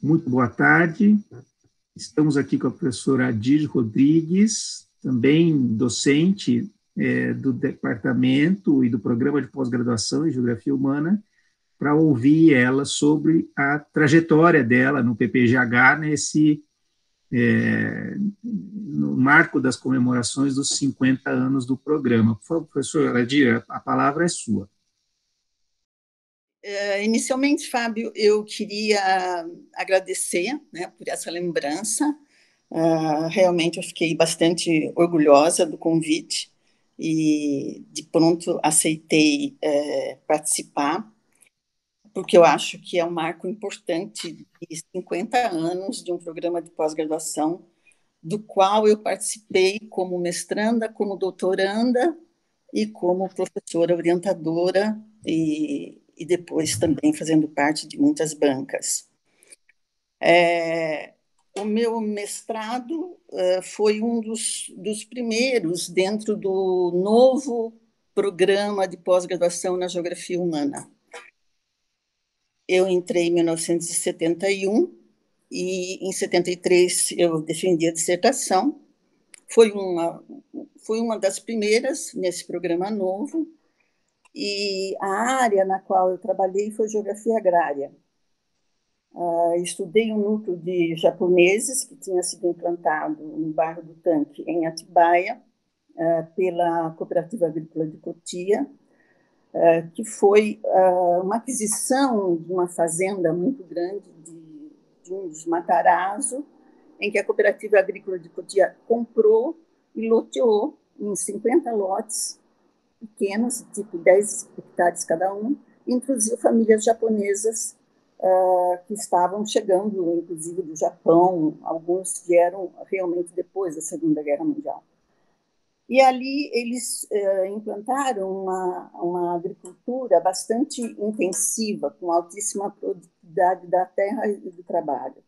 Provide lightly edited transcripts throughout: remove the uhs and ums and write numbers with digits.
Muito boa tarde. Estamos aqui com a professora Adir Rodrigues, também docente do departamento e do programa de pós-graduação em Geografia Humana, para ouvir ela sobre a trajetória dela no PPGH no marco das comemorações dos 50 anos do programa. Por favor, professora Adir, a palavra é sua. Inicialmente, Fábio, eu queria agradecer, né, por essa lembrança. Realmente eu fiquei bastante orgulhosa do convite e de pronto aceitei participar, porque eu acho que é um marco importante de 50 anos de um programa de pós-graduação, do qual eu participei como mestranda, como doutoranda e como professora orientadora e depois também fazendo parte de muitas bancas. O meu mestrado foi um dos primeiros dentro do novo programa de pós-graduação na Geografia Humana. Eu entrei em 1971 e em 73 eu defendi a dissertação. Foi uma das primeiras nesse programa novo, e a área na qual eu trabalhei foi geografia agrária. Estudei um núcleo de japoneses que tinha sido implantado no bairro do Tanque, em Atibaia, pela Cooperativa Agrícola de Cotia, que foi uma aquisição de uma fazenda muito grande de uns Matarazzo, em que a Cooperativa Agrícola de Cotia comprou e loteou em 50 lotes pequenos, tipo 10 hectares cada um, e introduziu famílias japonesas que estavam chegando, inclusive, do Japão. Alguns vieram realmente depois da Segunda Guerra Mundial. E ali eles implantaram uma agricultura bastante intensiva, com altíssima produtividade da terra e do trabalho.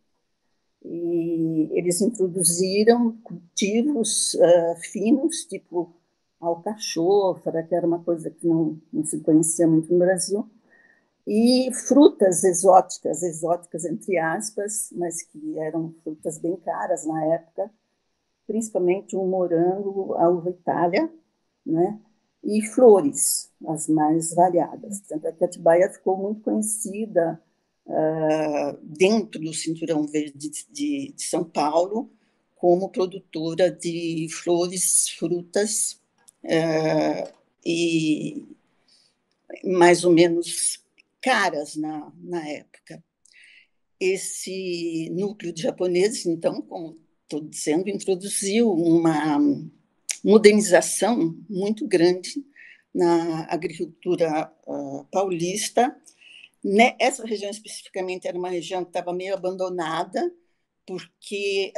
E eles introduziram cultivos finos, tipo alcachofra, que era uma coisa que não se conhecia muito no Brasil, e frutas exóticas entre aspas, mas que eram frutas bem caras na época, principalmente um morango, a uva Itália, né? E flores, as mais variadas. Tanto é que Atibaia ficou muito conhecida dentro do Cinturão Verde de São Paulo como produtora de flores, frutas, e mais ou menos caras na época. Esse núcleo de japoneses, então, como estou dizendo, introduziu uma modernização muito grande na agricultura paulista. Essa região especificamente era uma região que estava meio abandonada, porque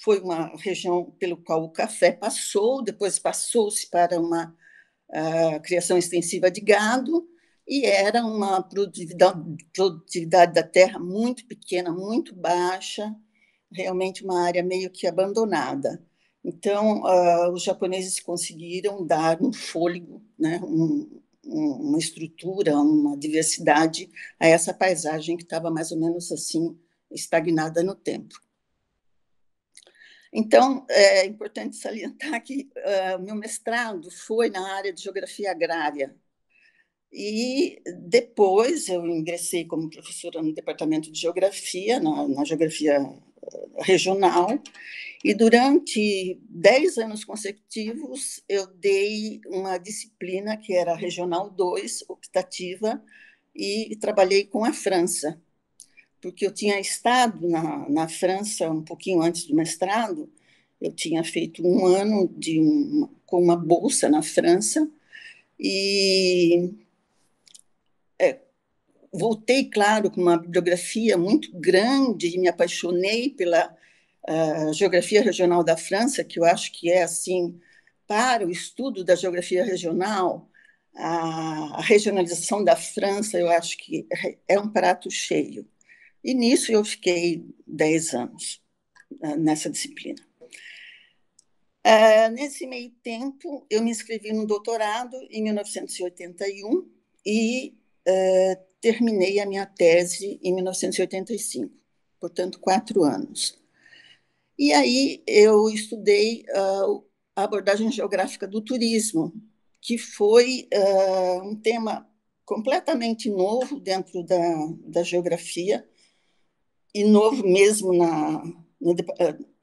foi uma região pelo qual o café passou, depois passou-se para uma criação extensiva de gado, e era uma produtividade da terra muito pequena, muito baixa, realmente uma área meio que abandonada. Então, os japoneses conseguiram dar um fôlego, né, uma estrutura, uma diversidade a essa paisagem que estava mais ou menos assim, estagnada no tempo. Então, é importante salientar que o meu mestrado foi na área de geografia agrária. E depois eu ingressei como professora no departamento de geografia, na geografia regional, e durante 10 anos consecutivos eu dei uma disciplina que era Regional 2, optativa, e trabalhei com a França, porque eu tinha estado na França um pouquinho antes do mestrado. Eu tinha feito um ano com uma bolsa na França, e voltei, claro, com uma bibliografia muito grande, e me apaixonei pela geografia regional da França, que eu acho que é, assim, para o estudo da geografia regional, a regionalização da França, eu acho que é um prato cheio. E nisso eu fiquei 10 anos nessa disciplina. Nesse meio tempo, eu me inscrevi no doutorado em 1981 e terminei a minha tese em 1985, portanto, 4 anos. E aí eu estudei a abordagem geográfica do turismo, que foi um tema completamente novo dentro da geografia, e novo mesmo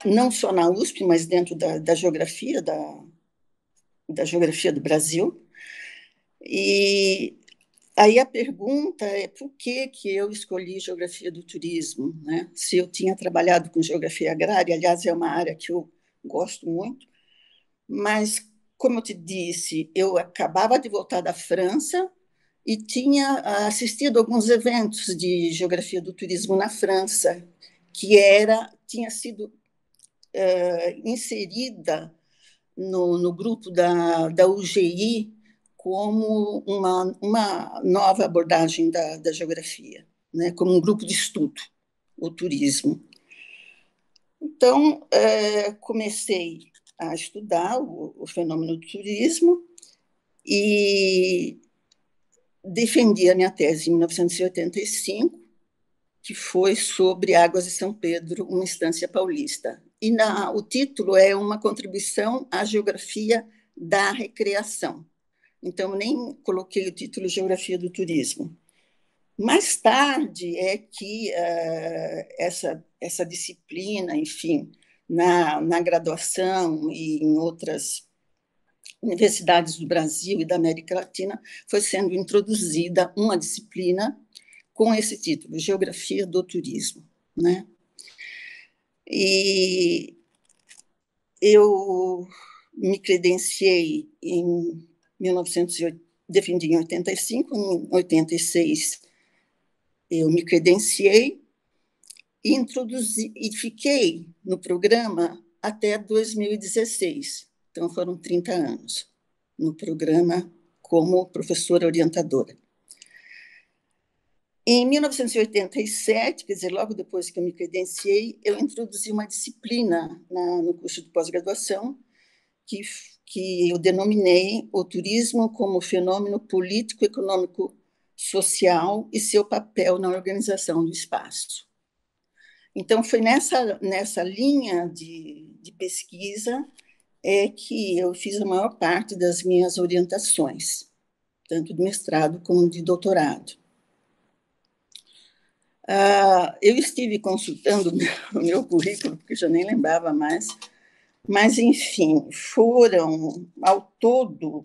não só na USP, mas dentro da geografia, da geografia do Brasil. E aí a pergunta é por que eu escolhi geografia do turismo, né? Se eu tinha trabalhado com geografia agrária, aliás, é uma área que eu gosto muito, mas, como eu te disse, eu acabava de voltar da França e tinha assistido a alguns eventos de geografia do turismo na França, que tinha sido inserida no grupo da UGI como uma nova abordagem da geografia, né, como um grupo de estudo, o turismo. Então, comecei a estudar o fenômeno do turismo e defendi a minha tese em 1985, que foi sobre Águas de São Pedro, uma estância paulista. E o título é uma contribuição à geografia da recreação. Então, nem coloquei o título Geografia do Turismo. Mais tarde é que essa disciplina, enfim, na graduação e em outras universidades do Brasil e da América Latina, foi sendo introduzida uma disciplina com esse título, Geografia do Turismo, né? E eu me credenciei em 1980, defendi em 85, em 86 eu me credenciei e introduzi e fiquei no programa até 2016. Então foram 30 anos no programa como professora orientadora. Em 1987, quer dizer, logo depois que eu me credenciei, eu introduzi uma disciplina no curso de pós-graduação que eu denominei o turismo como fenômeno político, econômico, social e seu papel na organização do espaço. Então, foi nessa linha de pesquisa que eu fiz a maior parte das minhas orientações, tanto de mestrado como de doutorado. Eu estive consultando o meu currículo, porque já nem lembrava mais, mas, enfim, foram, ao todo,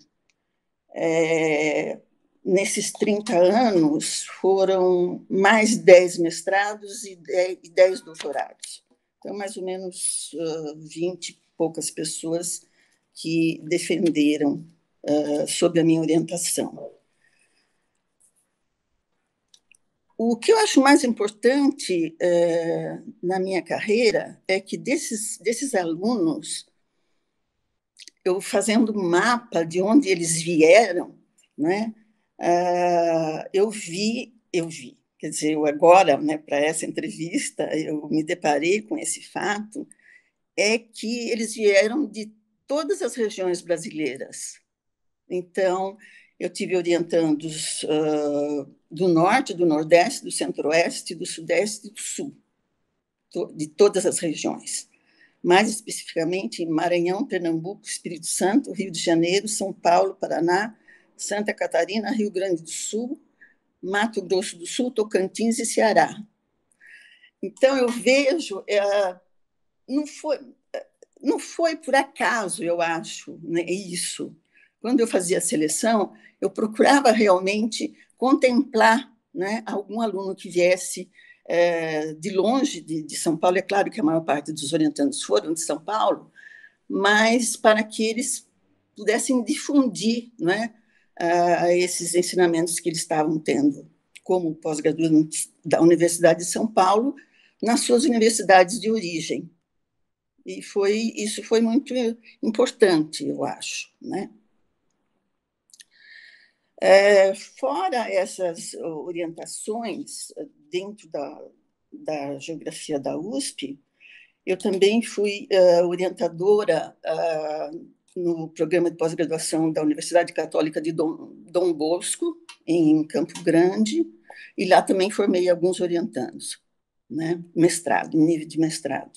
nesses 30 anos, foram mais 10 mestrados e 10 doutorados. Então, mais ou menos 20 e poucas pessoas que defenderam sob a minha orientação. O que eu acho mais importante na minha carreira é que desses alunos, eu fazendo um mapa de onde eles vieram, né, eu vi, quer dizer, eu agora, né, para essa entrevista, eu me deparei com esse fato, é que eles vieram de todas as regiões brasileiras. Então, eu tive orientandos do Norte, do Nordeste, do Centro-Oeste, do Sudeste e do Sul, de todas as regiões. Mais especificamente, Maranhão, Pernambuco, Espírito Santo, Rio de Janeiro, São Paulo, Paraná, Santa Catarina, Rio Grande do Sul, Mato Grosso do Sul, Tocantins e Ceará. Então, eu vejo, não foi por acaso, eu acho, né, isso. Quando eu fazia a seleção, eu procurava realmente contemplar, né, algum aluno que viesse de longe de São Paulo. É claro que a maior parte dos orientandos foram de São Paulo, mas para que eles pudessem difundir, né, esses ensinamentos que eles estavam tendo como pós-graduandos da Universidade de São Paulo nas suas universidades de origem. E isso foi muito importante, eu acho, né? Fora essas orientações dentro da geografia da USP, eu também fui orientadora no programa de pós-graduação da Universidade Católica de Dom Dom Bosco, em Campo Grande, e lá também formei alguns orientandos, né? Mestrado, nível de mestrado.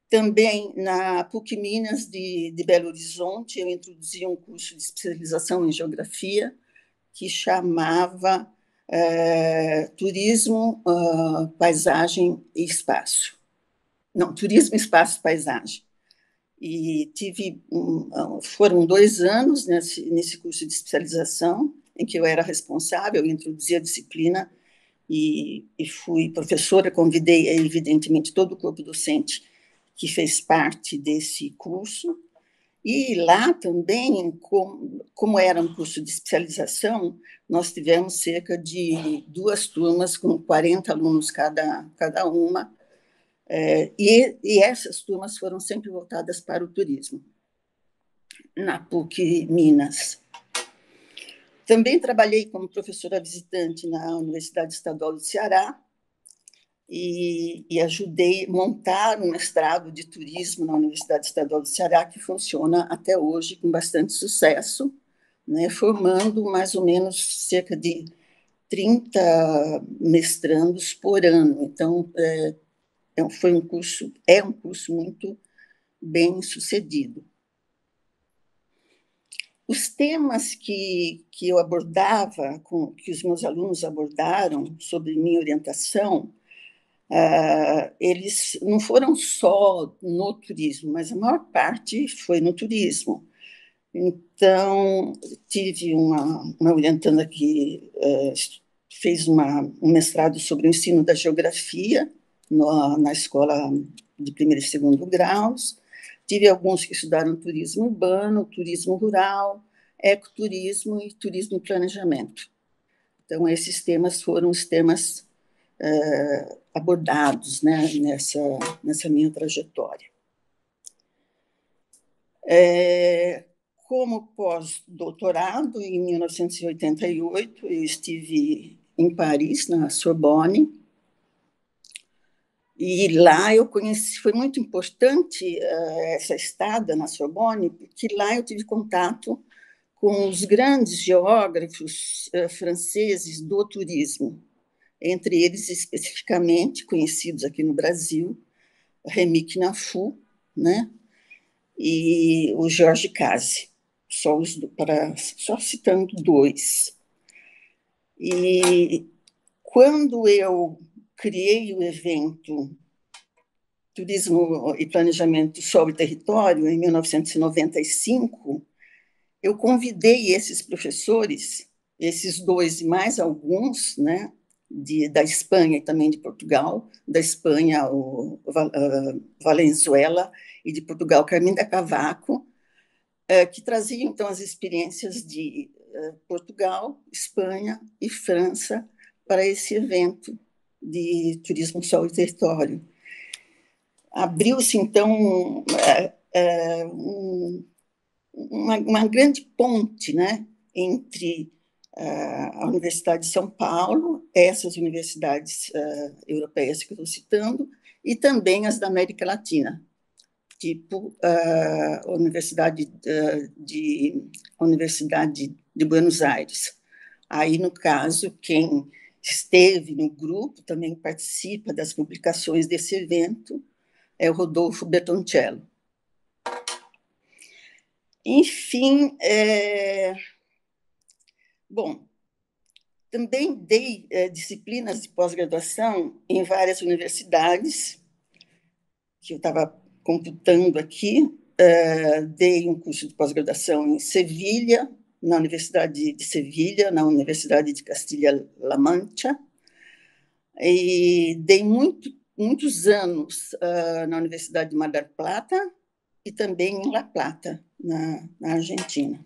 Também na PUC Minas de Belo Horizonte, eu introduzi um curso de especialização em geografia que chamava Turismo, Paisagem e Espaço. Não, Turismo, Espaço e Paisagem. E foram 2 anos nesse curso de especialização, em que eu era responsável, eu introduzi a disciplina e fui professora, convidei, evidentemente, todo o corpo docente que fez parte desse curso. E lá também, como era um curso de especialização, nós tivemos cerca de 2 turmas com 40 alunos cada uma, e essas turmas foram sempre voltadas para o turismo, na PUC Minas. Também trabalhei como professora visitante na Universidade Estadual do Ceará e ajudei a montar um mestrado de turismo na Universidade Estadual do Ceará, que funciona até hoje com bastante sucesso, né, formando mais ou menos cerca de 30 mestrandos por ano. Então, é um curso muito bem sucedido. Os temas que eu abordava, que os meus alunos abordaram sobre minha orientação, eles não foram só no turismo, mas a maior parte foi no turismo. Então, tive uma orientanda que fez um mestrado sobre o ensino da geografia na escola de primeiro e segundo graus. Tive alguns que estudaram turismo urbano, turismo rural, ecoturismo e turismo e planejamento. Então, esses temas foram os temas abordados, né, nessa minha trajetória. Como pós-doutorado, em 1988, eu estive em Paris, na Sorbonne, e lá eu conheci, foi muito importante essa estada na Sorbonne, porque lá eu tive contato com os grandes geógrafos franceses do turismo, entre eles especificamente conhecidos aqui no Brasil, Rémy Quinafu, né, e o Georges Cazes, só citando 2. E quando eu criei o evento Turismo e Planejamento Solo e Território, em 1995, eu convidei esses professores, esses 2 e mais alguns, né, da Espanha e também de Portugal, da Espanha, o Valenzuela, e de Portugal, Carminda Cavaco, que traziam, então, as experiências de Portugal, Espanha e França para esse evento de Turismo, Solo e Território. Abriu-se, então, uma grande ponte, né, entre a Universidade de São Paulo, essas universidades europeias que eu estou citando, e também as da América Latina, tipo a Universidade de Buenos Aires. Aí, no caso, quem esteve no grupo também participa das publicações desse evento, é o Rodolfo Bertoncello. Enfim, bom, também dei disciplinas de pós-graduação em várias universidades, que eu estava computando aqui. Dei um curso de pós-graduação em Sevilha, na Universidade de Sevilha, na Universidade de Castilha-La Mancha, e dei muitos anos na Universidade de Mar del Plata e também em La Plata, na Argentina.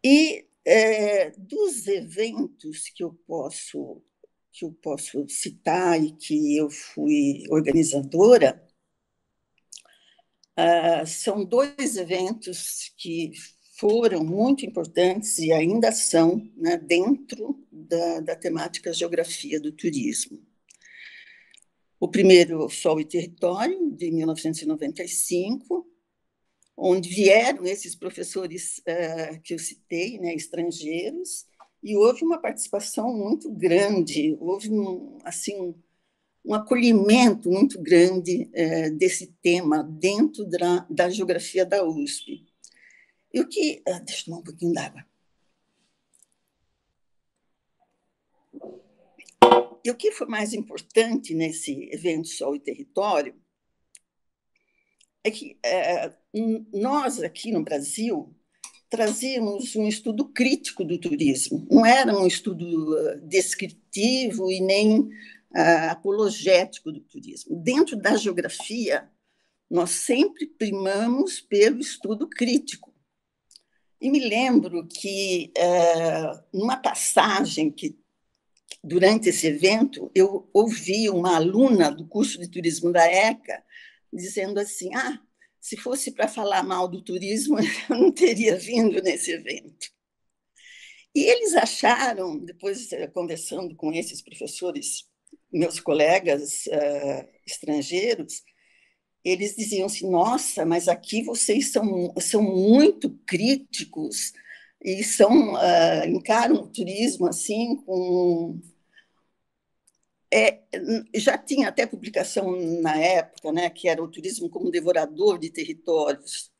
E dos eventos que eu posso citar e que eu fui organizadora, são 2 eventos que foram muito importantes e ainda são, né, dentro da temática geografia do turismo. O primeiro, Sol e Território, de 1995, onde vieram esses professores que eu citei, né, estrangeiros, e houve uma participação muito grande, houve um acolhimento muito grande desse tema dentro da geografia da USP. E o que... deixa eu tomar um pouquinho d'água. E o que foi mais importante nesse evento Sol e Território é que nós, aqui no Brasil, trazíamos um estudo crítico do turismo. Não era um estudo descritivo e nem apologético do turismo. Dentro da geografia, nós sempre primamos pelo estudo crítico. E me lembro que, numa passagem que, durante esse evento, eu ouvi uma aluna do curso de turismo da ECA dizendo assim, se fosse para falar mal do turismo, eu não teria vindo nesse evento. E eles acharam, depois conversando com esses professores, meus colegas estrangeiros, eles diziam assim, nossa, mas aqui vocês são muito críticos e encaram o turismo assim com... já tinha até publicação na época, né, que era o turismo como devorador de territórios,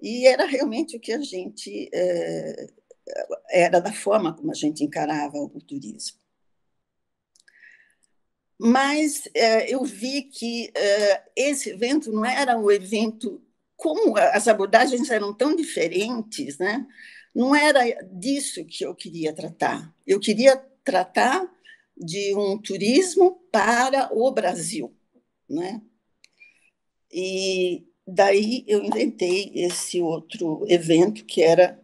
e era realmente o que a gente... era da forma como a gente encarava o turismo. Mas eu vi que esse evento não era um evento... Como as abordagens eram tão diferentes, né, não era disso que eu queria tratar. Eu queria tratar de um turismo para o Brasil, né? E daí eu inventei esse outro evento, que era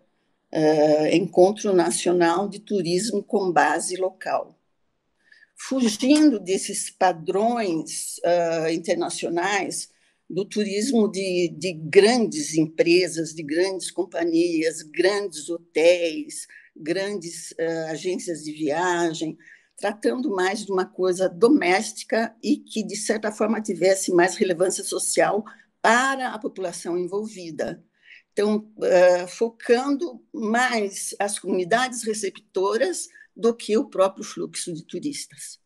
Encontro Nacional de Turismo com Base Local. Fugindo desses padrões internacionais do turismo de grandes empresas, de grandes companhias, grandes hotéis, grandes agências de viagem, tratando mais de uma coisa doméstica e que, de certa forma, tivesse mais relevância social para a população envolvida. Então, focando mais as comunidades receptoras do que o próprio fluxo de turistas.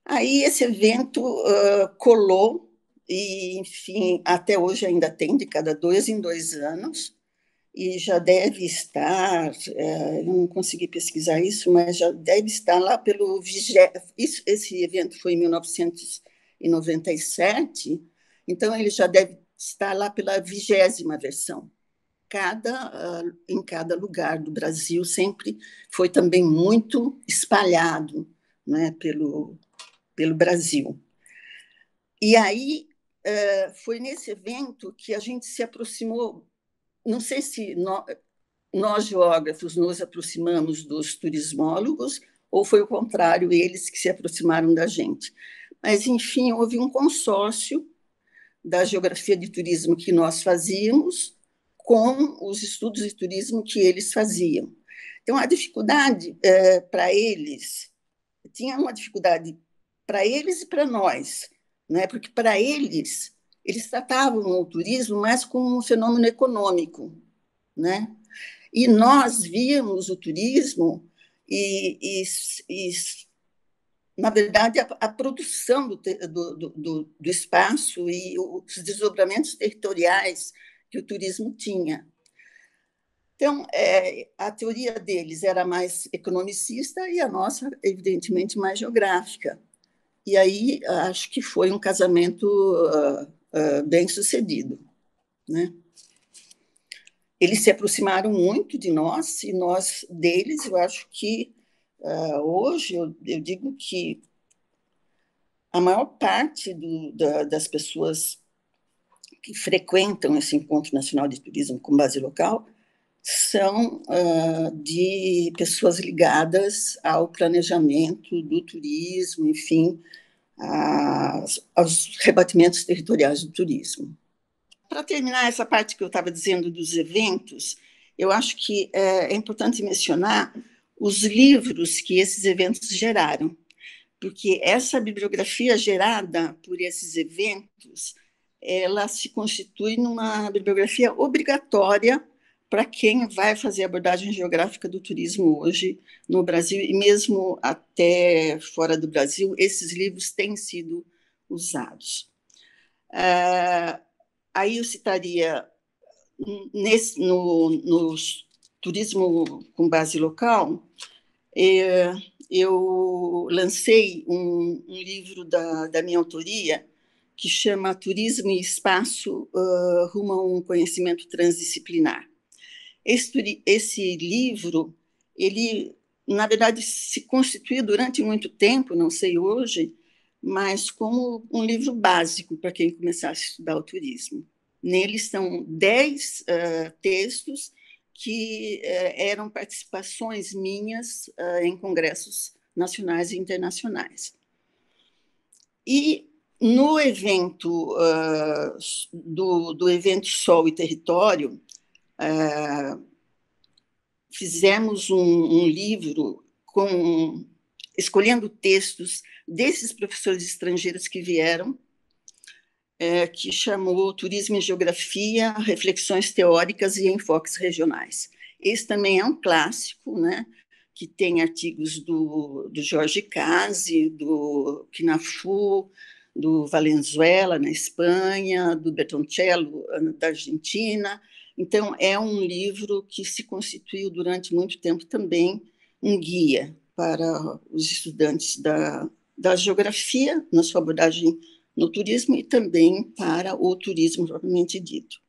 Aí esse evento colou, e, enfim, até hoje ainda tem, de cada 2 em 2 anos, e já deve estar, eu não consegui pesquisar isso, mas já deve estar lá pelo... Esse evento foi em 1997, então ele já deve estar lá pela 20ª versão. Em cada lugar do Brasil, sempre foi também muito espalhado, né, pelo Brasil. E aí foi nesse evento que a gente se aproximou, não sei se nós geógrafos nos aproximamos dos turismólogos, ou foi o contrário, eles que se aproximaram da gente. Mas, enfim, houve um consórcio da geografia de turismo que nós fazíamos com os estudos de turismo que eles faziam. Então, a dificuldade para eles, tinha uma dificuldade para eles e para nós, né? Porque para eles tratavam o turismo mais como um fenômeno econômico, né? E nós víamos o turismo na verdade, a produção do espaço e os desdobramentos territoriais que o turismo tinha. Então, a teoria deles era mais economicista e a nossa, evidentemente, mais geográfica. E aí, acho que foi um casamento bem-sucedido, né? Eles se aproximaram muito de nós e nós deles. Eu acho que, hoje, eu digo que a maior parte das pessoas que frequentam esse Encontro Nacional de Turismo com Base Local são de pessoas ligadas ao planejamento do turismo, enfim, aos rebatimentos territoriais do turismo. Para terminar essa parte que eu estava dizendo dos eventos, eu acho que é importante mencionar os livros que esses eventos geraram, porque essa bibliografia gerada por esses eventos ela se constitui numa bibliografia obrigatória para quem vai fazer abordagem geográfica do turismo hoje no Brasil, e mesmo até fora do Brasil, esses livros têm sido usados. Aí eu citaria, no turismo com base local, eu lancei um livro da minha autoria, que chama Turismo e Espaço rumo a um conhecimento transdisciplinar. Esse livro, ele, na verdade, se constituiu durante muito tempo, não sei hoje, mas como um livro básico para quem começasse a estudar o turismo. Nele são 10 textos que eram participações minhas em congressos nacionais e internacionais. E no evento do evento Sol e Território, fizemos um livro escolhendo textos desses professores estrangeiros que vieram, que chamou Turismo e Geografia, Reflexões Teóricas e Enfoques Regionais. Esse também é um clássico, né, que tem artigos do Jorge Casi, do Quinafu, do Valenzuela, na Espanha, do Bertoncello, da Argentina. Então, é um livro que se constituiu durante muito tempo também um guia para os estudantes da geografia, na sua abordagem no turismo, e também para o turismo propriamente dito.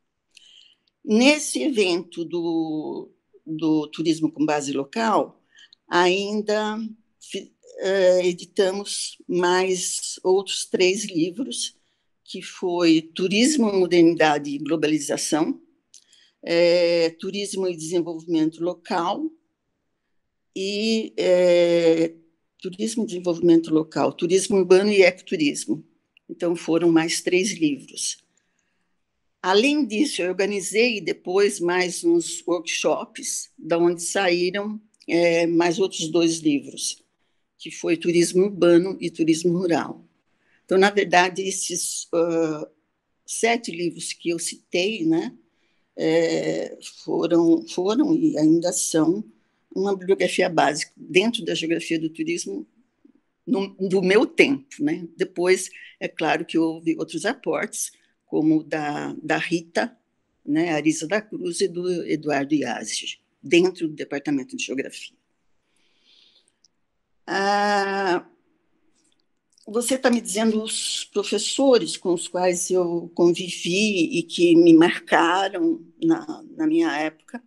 Nesse evento do turismo com base local, ainda editamos mais outros 3 livros, que foi Turismo, Modernidade e Globalização, Turismo e Desenvolvimento Local, e Turismo e Desenvolvimento Local, Turismo Urbano e Ecoturismo. Então, foram mais 3 livros. Além disso, eu organizei depois mais uns workshops, da onde saíram mais outros 2 livros, que foi Turismo Urbano e Turismo Rural. Então, na verdade, esses 7 livros que eu citei, né, foram e ainda são uma bibliografia básica dentro da geografia do turismo do meu tempo, né? Depois, é claro que houve outros aportes, como da Rita, né, Arisa da Cruz, e do Eduardo Iazzi, dentro do Departamento de Geografia. Você está me dizendo os professores com os quais eu convivi e que me marcaram na minha época.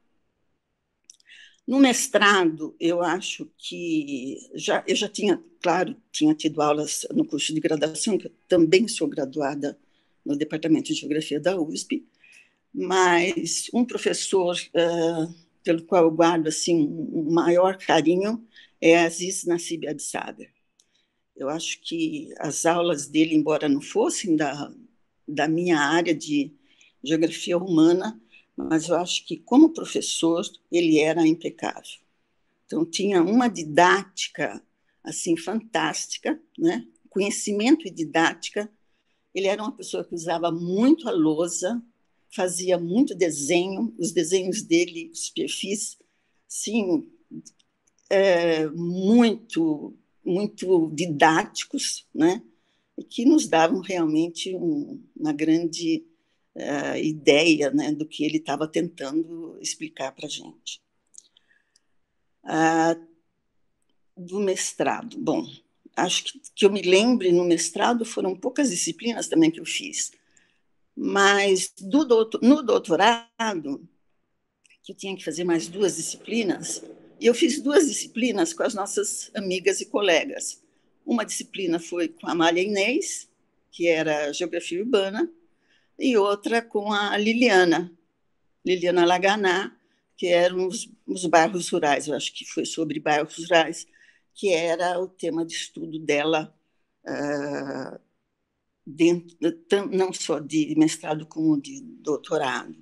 No mestrado, eu acho que eu já tinha, claro, tinha tido aulas no curso de graduação, que eu também sou graduada no Departamento de Geografia da USP, mas um professor pelo qual eu guardo assim, um maior carinho é Aziz Nassib Absaber. Eu acho que as aulas dele, embora não fossem da minha área de geografia humana, mas eu acho que, como professor, ele era impecável. Então, tinha uma didática assim fantástica, né? Conhecimento e didática. Ele era uma pessoa que usava muito a lousa, fazia muito desenho, os desenhos dele, os perfis, sim, muito didáticos, né? E que nos davam realmente uma grande ideia, né, do que ele estava tentando explicar para a gente. Do mestrado, bom, acho que eu me lembre, no mestrado foram poucas disciplinas também que eu fiz, mas no doutorado, que eu tinha que fazer mais 2 disciplinas, e eu fiz 2 disciplinas com as nossas amigas e colegas. Uma disciplina foi com a Amália Inês, que era Geografia Urbana, e outra com a Liliana Laganá, que eram os bairros rurais. Eu acho que foi sobre bairros rurais, que era o tema de estudo dela, não só de mestrado, como de doutorado.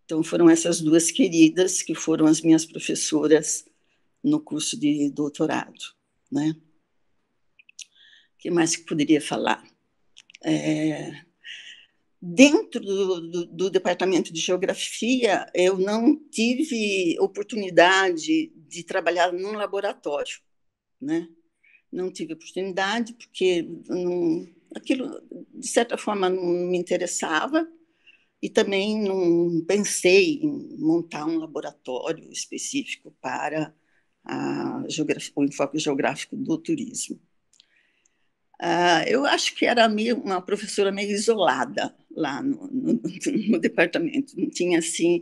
Então, foram essas 2 queridas que foram as minhas professoras no curso de doutorado, né? O que mais que poderia falar? Dentro do departamento de geografia, eu não tive oportunidade de trabalhar num laboratório, né? Não tive oportunidade porque aquilo, de certa forma, não me interessava e também não pensei em montar um laboratório específico para o enfoque geográfico do turismo. Eu acho que era uma professora meio isolada lá no departamento. Não tinha assim,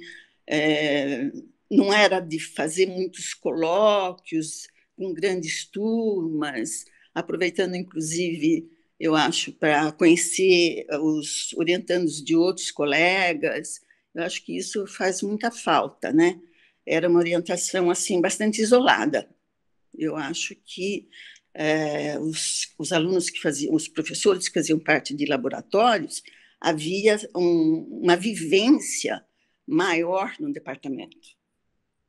não era de fazer muitos colóquios com grandes turmas, aproveitando inclusive, eu acho, para conhecer os orientandos de outros colegas. Eu acho que isso faz muita falta, né? Era uma orientação assim bastante isolada. Eu acho que os alunos que faziam, os professores que faziam parte de laboratórios, havia uma vivência maior no departamento.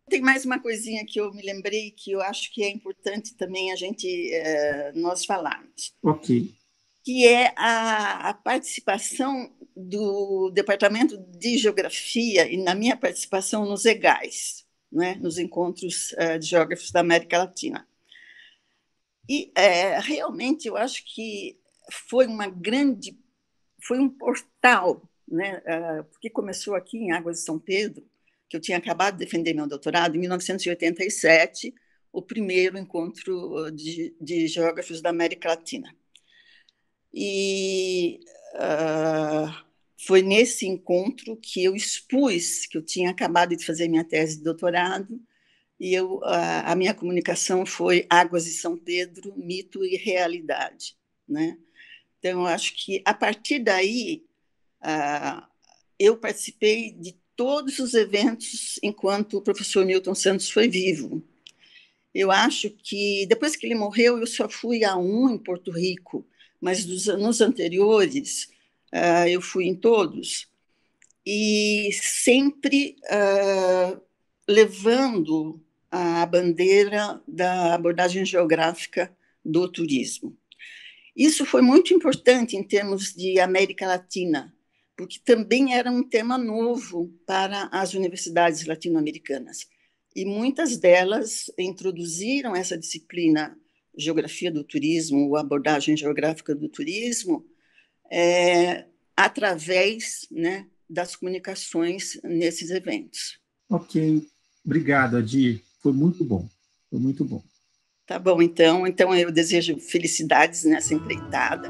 Tem mais uma coisinha que eu me lembrei que eu acho que é importante também nós falarmos. Ok. Que é a participação do Departamento de Geografia e na minha participação nos EGAIS, né, nos Encontros de Geógrafos da América Latina. E realmente eu acho que foi um portal, né? Porque começou aqui em Águas de São Pedro, que eu tinha acabado de defender meu doutorado, em 1987, o primeiro encontro de geógrafos da América Latina. E foi nesse encontro que eu expus que eu tinha acabado de fazer minha tese de doutorado, e a minha comunicação foi Águas de São Pedro, mito e realidade, né? Então, eu acho que, a partir daí, eu participei de todos os eventos enquanto o professor Milton Santos foi vivo. Eu acho que, depois que ele morreu, eu só fui a um em Porto Rico, mas nos anteriores, eu fui em todos, e sempre levando a bandeira da abordagem geográfica do turismo. Isso foi muito importante em termos de América Latina, porque também era um tema novo para as universidades latino-americanas. E muitas delas introduziram essa disciplina, Geografia do Turismo, ou Abordagem Geográfica do Turismo, através, né, das comunicações nesses eventos. Ok. Obrigado, Adir. Foi muito bom. Foi muito bom. Tá bom, então eu desejo felicidades nessa empreitada.